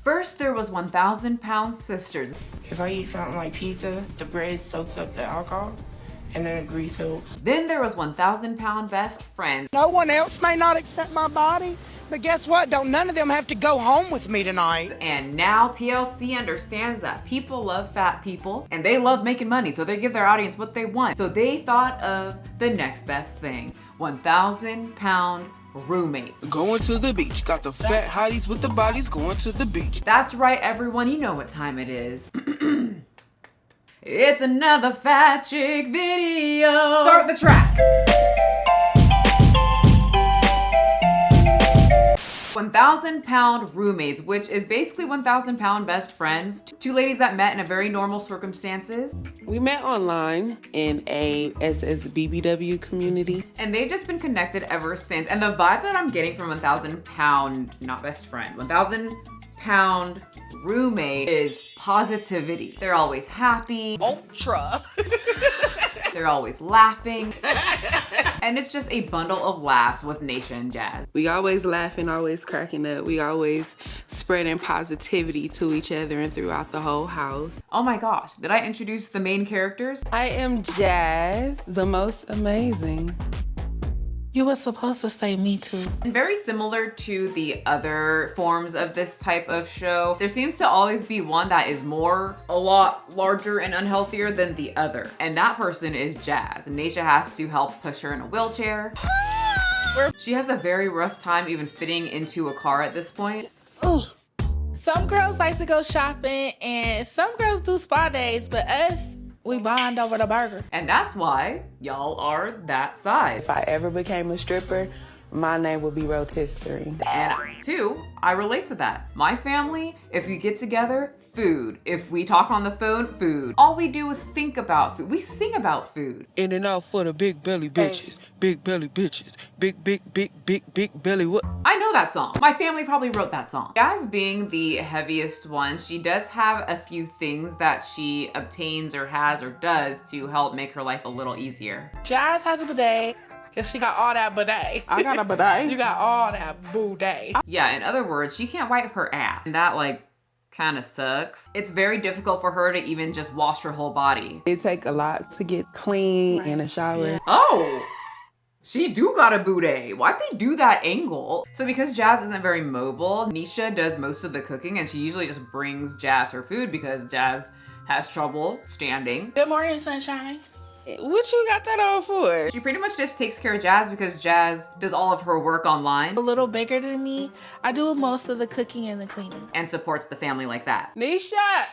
First, there was 1,000-pound sisters. If I eat something like pizza, the bread soaks up the alcohol, and then the grease helps. Then there was 1,000-pound best friends. No one else may not accept my body, but guess what? Don't none of them have to go home with me tonight. And now TLC understands that people love fat people, and they love making money, so they give their audience what they want. So they thought of the next best thing, 1,000-pound roommate. Going to the beach. Got the fat hotties with the bodies going to the beach. That's right, everyone. You know what time it is. It's another fat chick video. Start the track. 1,000-pound roommates, which is basically 1,000-pound best friends. Two ladies that met in a very normal circumstances. We met online in a SSBBW community. And they've just been connected ever since. And the vibe that I'm getting from 1,000-pound, not best friend, 1,000-pound roommate is positivity. They're always happy. Ultra. They're always laughing. And it's just a bundle of laughs with Naisha and Jazz. We always laughing, always cracking up. We always spreading positivity to each other and throughout the whole house. Oh my gosh, did I introduce the main characters? I am Jazz, the most amazing. You were supposed to say me too. And very similar to the other forms of this type of show, there seems to always be one that is a lot larger and unhealthier than the other. And that person is Jazz. And Naisha has to help push her in a wheelchair. She has a very rough time even fitting into a car at this point. Ooh. Some girls like to go shopping and some girls do spa days, but us, we bond over the burger. And that's why y'all are that side. If I ever became a stripper, my name would be Rotisserie. And too, I relate to that. My family, if we get together, food. If we talk on the phone, food. All we do is think about food. We sing about food. In and out for the big belly bitches. Big belly bitches. Big belly what? I know that song. My family probably wrote that song. Jazz being the heaviest one, she does have a few things that she obtains or has or does to help make her life a little easier. Jazz has a bidet, cause she got all that bidet. I got a bidet. You got all that bidet. Yeah, in other words, she can't wipe her ass. And that kind of sucks. It's very difficult for her to even just wash her whole body. It take a lot to get clean in a shower. Yeah. Oh, she do got a bidet. Why'd they do that angle? So because Jazz isn't very mobile, Naisha does most of the cooking and she usually just brings Jazz her food because Jazz has trouble standing. Good morning, sunshine. What you got that on for? She pretty much just takes care of Jazz because Jazz does all of her work online A little bigger than me. I do most of the cooking and the cleaning. and supports the family like that. Nisha,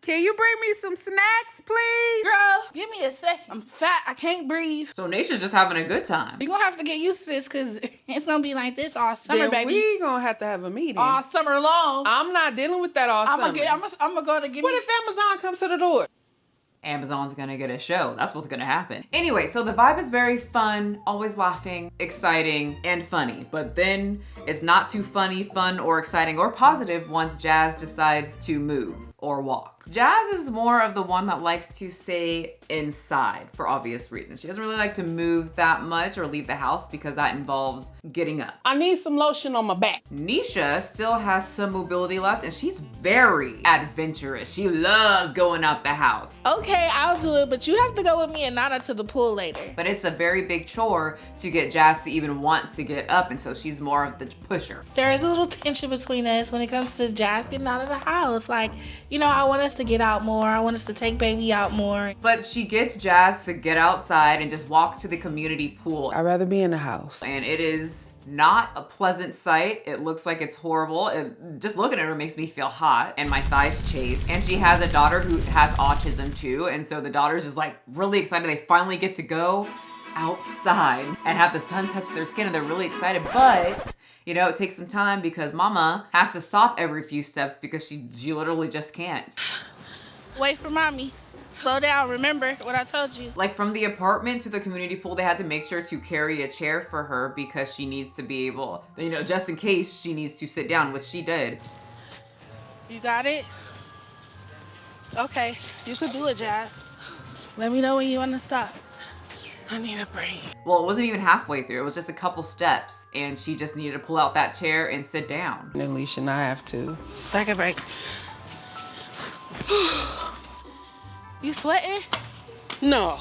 can you bring me some snacks, please? Girl, give me a second. I'm fat, I can't breathe. So Naisha's just having a good time. You're gonna have to get used to this because it's gonna be like this all summer, Then baby. we gonna have to have a meeting. All summer long. I'm not dealing with that all I'm summer. gonna go to give What me. if Amazon comes to the door? Amazon's gonna get a show. That's what's gonna happen. Anyway, so the vibe is very fun, always laughing, exciting, and funny. But then it's not too funny, fun, or exciting, or positive once Jazz decides to move or walk. Jazz is more of the one that likes to stay inside for obvious reasons. She doesn't really like to move that much or leave the house because that involves getting up. I need some lotion on my back. Naisha still has some mobility left and she's very adventurous. She loves going out the house. Okay, I'll do it, but you have to go with me and Nana to the pool later. But it's a very big chore to get Jazz to even want to get up, and so she's more of the pusher. There is a little tension between us when it comes to Jazz getting out of the house. Like, I want us to get out more. I want us to take baby out more. But she gets Jazz to get outside and just walk to the community pool. I'd rather be in the house. And it is not a pleasant sight. It looks like it's horrible. Just looking at her makes me feel hot and my thighs chafe. And she has a daughter who has autism too. And so the daughter's just really excited. They finally get to go outside and have the sun touch their skin and they're really excited. But it takes some time because mama has to stop every few steps because she literally just can't. Wait for mommy. Slow down. Remember what I told you. From the apartment to the community pool, they had to make sure to carry a chair for her because she needs to be able, just in case she needs to sit down, which she did. You got it? Okay, you could do it, Jazz. Let me know when you want to stop. I need a break. Well, it wasn't even halfway through. It was just a couple steps, and she just needed to pull out that chair and sit down. And Alicia and I have to. Take a break. You sweating? No,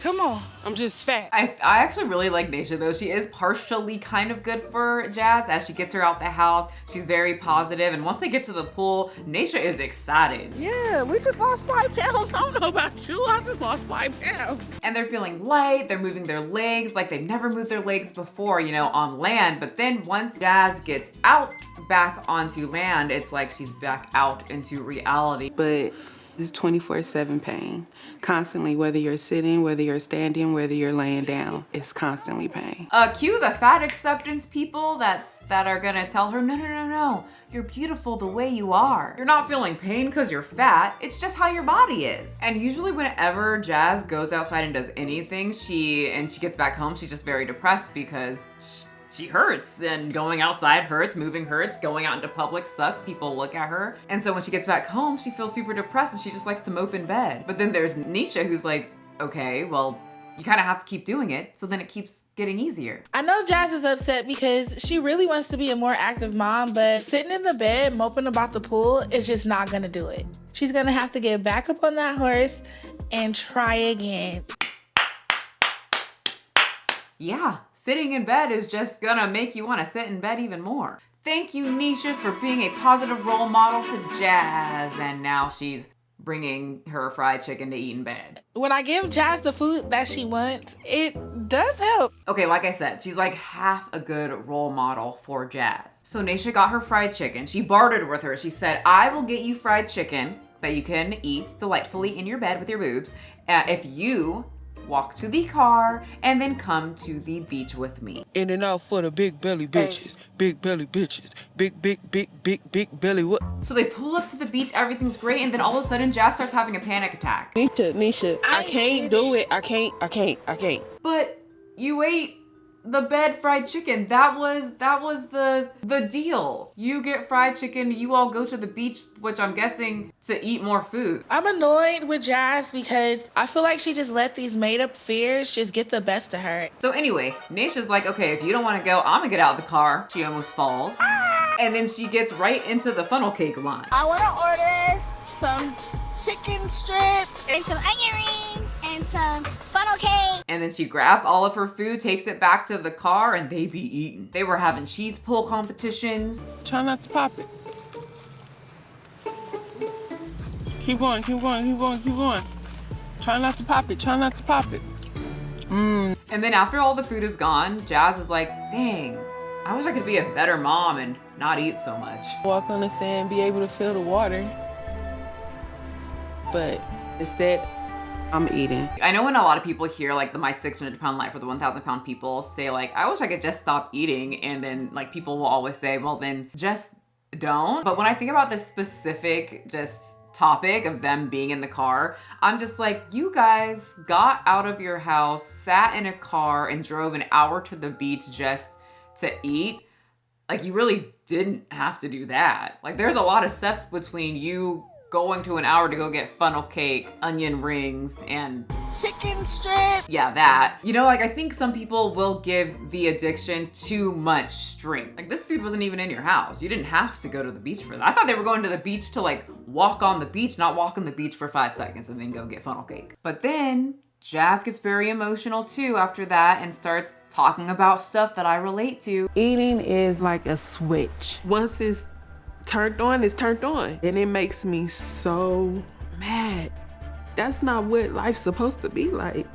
Come on. I'm just fat. I actually really like Naysha though. She is partially kind of good for Jazz as she gets her out the house. She's very positive, and once they get to the pool, Naysha is excited. Yeah, we just lost 5 pounds. I don't know about you. I just lost 5 pounds. And they're feeling light, they're moving their legs like they've never moved their legs before, you know, on land. But then once Jazz gets out back onto land, it's like she's back out into reality. But it's 24/7 pain. Constantly, whether you're sitting, whether you're standing, whether you're laying down, it's constantly pain. Cue the fat acceptance people that are gonna tell her, no, you're beautiful the way you are. You're not feeling pain because you're fat, it's just how your body is. And usually whenever Jazz goes outside and does anything, she gets back home, she's just very depressed because she hurts, and going outside hurts, moving hurts, going out into public sucks, people look at her. And so when she gets back home, she feels super depressed and she just likes to mope in bed. But then there's Nisha who's like, okay, well, you kind of have to keep doing it, so then it keeps getting easier. I know Jazz is upset because she really wants to be a more active mom, but sitting in the bed moping about the pool is just not gonna do it. She's gonna have to get back up on that horse and try again. Yeah, sitting in bed is just gonna make you want to sit in bed even more. Thank you, Nisha, for being a positive role model to Jazz. And now she's bringing her fried chicken to eat in bed. When I give Jazz the food that she wants, it does help. Okay, like I said, she's like half a good role model for Jazz. So Nisha got her fried chicken. She bartered with her. She said, I will get you fried chicken that you can eat delightfully in your bed with your boobs if you walk to the car and then come to the beach with me. In and out for the big belly bitches. Big belly bitches. Big belly what? So they pull up to the beach, everything's great, and then all of a sudden Jazz starts having a panic attack. Nisha, I can't do it. I can't. But you ate the bed fried chicken. That was the deal. You get fried chicken, you all go to the beach, which I'm guessing to eat more food. I'm annoyed with Jazz because I feel like she just let these made up fears just get the best of her. So anyway, Naysha's like, okay, if you don't want to go, I'm gonna get out of the car. She almost falls. And then she gets right into the funnel cake line. I want to order some chicken strips and some onion rings and some funnel cake. And then she grabs all of her food, takes it back to the car, and they be eating. They were having cheese pull competitions. Try not to pop it. Keep going. Try not to pop it. And then after all the food is gone, Jazz is like, dang, I wish I could be a better mom and not eat so much. Walk on the sand, be able to feel the water. But instead, I'm eating. I know when a lot of people hear like my 600-pound life or the 1,000-pound people say like, I wish I could just stop eating. And then like people will always say, well then just don't. But when I think about this specific just topic of them being in the car, I'm just like, you guys got out of your house, sat in a car and drove an hour to the beach just to eat. Like you really didn't have to do that. Like there's a lot of steps between you going to an hour to go get funnel cake, onion rings, and chicken strips. Yeah, that. You know, like I think some people will give the addiction too much strength. Like this food wasn't even in your house. You didn't have to go to the beach for that. I thought they were going to the beach to like walk on the beach, not walk on the beach for 5 seconds and then go get funnel cake. But then Jazz gets very emotional too after that and starts talking about stuff that I relate to. Eating is like a switch. Once it's turned on, it's turned on. And it makes me so mad. That's not what life's supposed to be like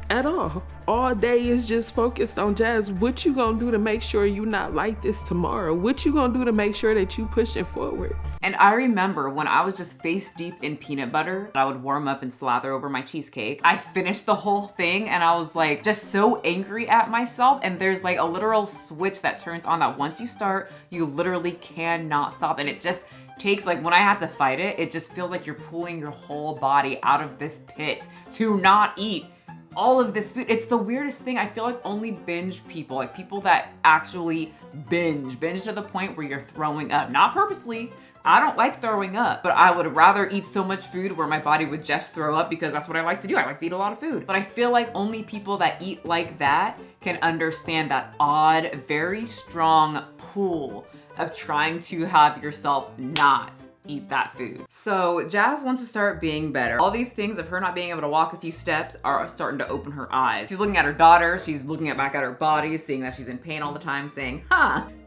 at all. All day is just focused on Jazz. What you gonna do to make sure you not like this tomorrow? What you gonna do to make sure that you pushing forward? And I remember when I was just face deep in peanut butter, I would warm up and slather over my cheesecake. I finished the whole thing and I was like just so angry at myself. And there's like a literal switch that turns on that once you start, you literally cannot stop. And it just takes like, when I had to fight it, it just feels like you're pulling your whole body out of this pit to not eat all of this food. It's the weirdest thing. I feel like only binge people, like people that actually binge to the point where you're throwing up, not purposely, I don't like throwing up, but I would rather eat so much food where my body would just throw up because that's what I like to do. I like to eat a lot of food. But I feel like only people that eat like that can understand that odd, very strong pull of trying to have yourself not eat that food. So Jazz wants to start being better. All these things of her not being able to walk a few steps are starting to open her eyes. She's looking at her daughter, she's looking back at her body, seeing that she's in pain all the time, saying,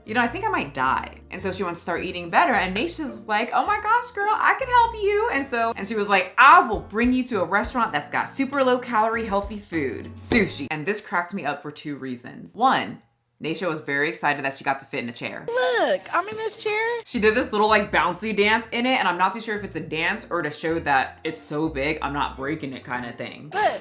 you know, I think I might die. And so she wants to start eating better. And Naisha's like, oh my gosh, girl, I can help you. And she was like, I will bring you to a restaurant that's got super low calorie, healthy food, sushi. And this cracked me up for 2 reasons. One, Naisha was very excited that she got to fit in a chair. Look, I'm in this chair. She did this little like bouncy dance in it, and I'm not too sure if it's a dance or to show that it's so big, I'm not breaking it kind of thing. Look.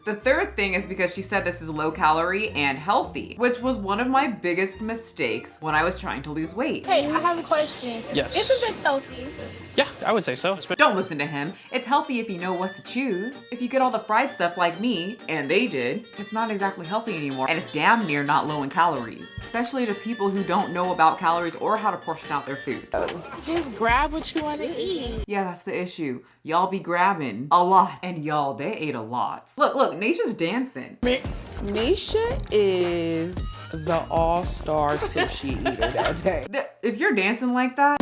The third thing is because she said this is low calorie and healthy, which was one of my biggest mistakes when I was trying to lose weight. Hey, I have a question. Yes. Isn't this healthy? Yeah, I would say so. Don't listen to him. It's healthy if you know what to choose. If you get all the fried stuff like me, and they did, it's not exactly healthy anymore, and it's damn near not low in calories, especially to people who don't know about calories or how to portion out their food. Just grab what you want to eat. Yeah, that's the issue. Y'all be grabbing a lot, and y'all, they ate a lot. Look, Naisha's dancing. Naisha is the all-star sushi eater that day. If you're dancing like that,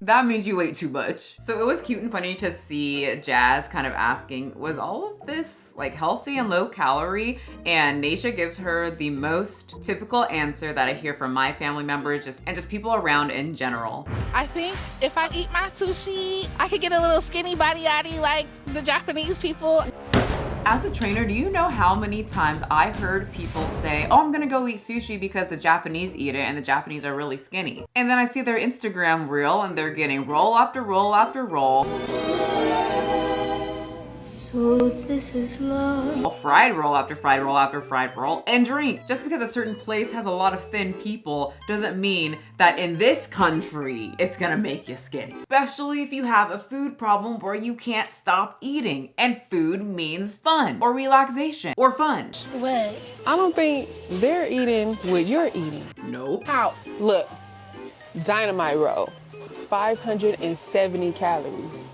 that means you ate too much. So it was cute and funny to see Jazz kind of asking, was all of this like healthy and low calorie? And Naisha gives her the most typical answer that I hear from my family members and just people around in general. I think if I eat my sushi, I could get a little skinny body-yaddy like the Japanese people. As a trainer, do you know how many times I heard people say, oh, I'm gonna go eat sushi because the Japanese eat it and the Japanese are really skinny. And then I see their Instagram reel and they're getting roll after roll after roll. So this is love. Fried roll after fried roll after fried roll and drink. Just because a certain place has a lot of thin people doesn't mean that in this country, it's gonna make you skinny. Especially if you have a food problem where you can't stop eating and food means fun or relaxation or fun. What? I don't think they're eating what you're eating. Nope. How? Look, dynamite roll, 570 calories.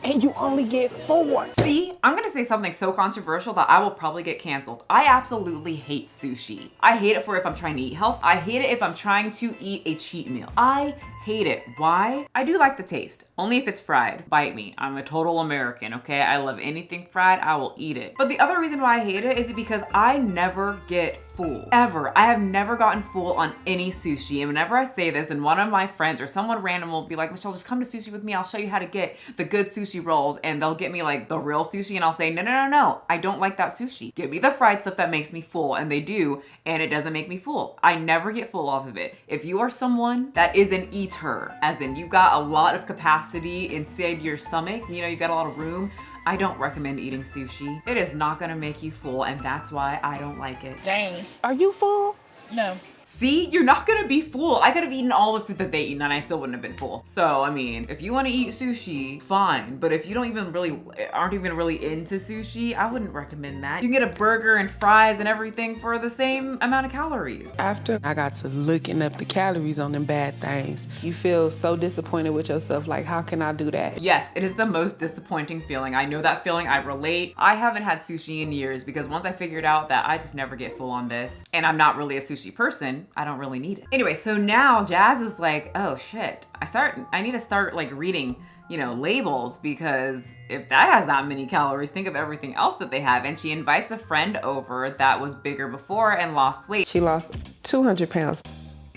And you only get 4. See, I'm gonna say something so controversial that I will probably get canceled. I absolutely hate sushi. I hate it for if I'm trying to eat health. I hate it if I'm trying to eat a cheat meal. I hate it. Why? I do like the taste, only if it's fried. Bite me. I'm a total American, okay? I love anything fried, I will eat it. But the other reason why I hate it is because I never get full. Ever. I have never gotten full on any sushi. And whenever I say this, and one of my friends or someone random will be like, Michelle, just come to sushi with me. I'll show you how to get the good sushi rolls. And they'll get me like the real sushi and I'll say, no. I don't like that sushi. Give me the fried stuff that makes me full. And they do, and it doesn't make me full. I never get full off of it. If you are someone that is an eater, as in you got a lot of capacity inside your stomach, you know, you got a lot of room, I don't recommend eating sushi. It is not gonna make you full, and that's why I don't like it. Dang. Are you full? No. See, you're not gonna be full. I could have eaten all the food that they eat and I still wouldn't have been full. So, I mean, if you wanna eat sushi, fine. But if you aren't even really into sushi, I wouldn't recommend that. You can get a burger and fries and everything for the same amount of calories. After I got to looking up the calories on them bad things, You feel so disappointed with yourself, like, how can I do that? Yes, it is the most disappointing feeling. I know that feeling, I relate. I haven't had sushi in years because once I figured out that I just never get full on this, and I'm not really a sushi person, I don't really need it. Anyway, so now Jazz is like, oh shit, I need to start like reading, you know, labels, because if that has that many calories, think of everything else that they have. And she invites a friend over that was bigger before and lost weight. She lost 200 pounds.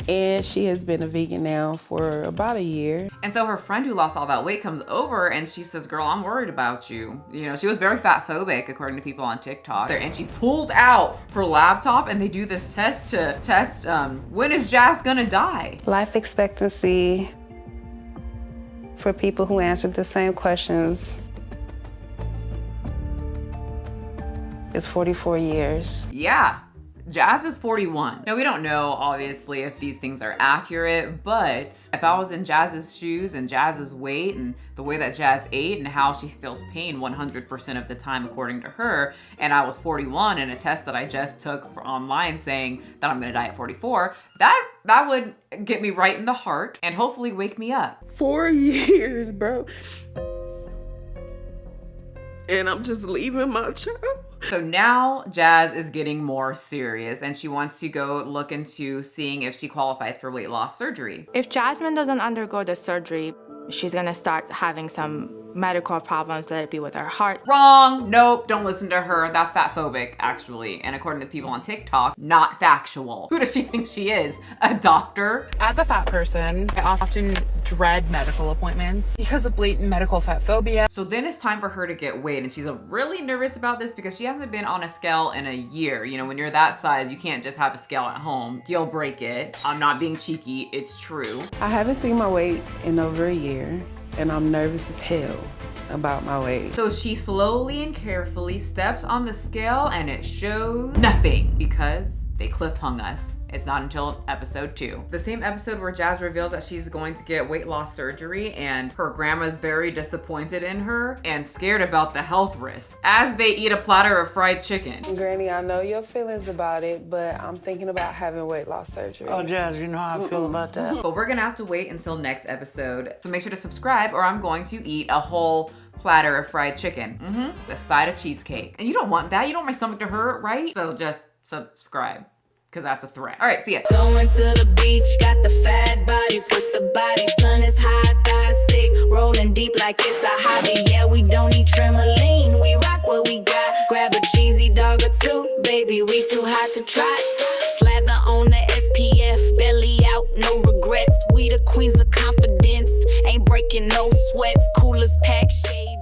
And she has been a vegan now for about a year. And so her friend who lost all that weight comes over and she says, girl, I'm worried about you. You know, she was very fatphobic according to people on TikTok. And she pulls out her laptop and they do this test to test when is Jazz gonna die? Life expectancy for people who answered the same questions is 44 years. Yeah. Jazz is 41. Now we don't know obviously if these things are accurate, but if I was in Jazz's shoes and Jazz's weight and the way that Jazz ate and how she feels pain 100% of the time according to her, and I was 41 in a test that I just took online saying that I'm gonna die at 44, that would get me right in the heart and hopefully wake me up. 4 years, bro. And I'm just leaving my child. So now Jazz is getting more serious and she wants to go look into seeing if she qualifies for weight loss surgery. If Jasmine doesn't undergo the surgery, she's gonna start having some medical problems, let it be with her heart. Wrong, nope, don't listen to her. That's fatphobic, actually. And according to people on TikTok, not factual. Who does she think she is? A doctor? As a fat person, I often dread medical appointments because of blatant medical fat phobia. So then it's time for her to get weighed, and she's really nervous about this because she hasn't been on a scale in a year. You know, when you're that size, you can't just have a scale at home. You'll break it. I'm not being cheeky, it's true. I haven't seen my weight in over a year, and I'm nervous as hell about my weight. So she slowly and carefully steps on the scale and it shows nothing because they cliffhung us. It's not until episode 2. The same episode where Jazz reveals that she's going to get weight loss surgery and her grandma's very disappointed in her and scared about the health risks as they eat a platter of fried chicken. Granny, I know your feelings about it, but I'm thinking about having weight loss surgery. Oh, Jazz, you know how I feel about that. But we're gonna have to wait until next episode. So make sure to subscribe or I'm going to eat a whole platter of fried chicken. The side of cheesecake. And you don't want that. You don't want my stomach to hurt, right? So just subscribe, because that's a threat. All right, see ya. Going to the beach, got the fat bodies with the body. Sun is high, thighs thick, rolling deep like it's a hobby. Yeah, we don't need Tremoline, we rock what we got. Grab a cheesy dog or two, baby, we too hot to try. Slather on the SPF, belly out, no regrets. We the queens of confidence, ain't breaking no sweats. Coolest pack shades.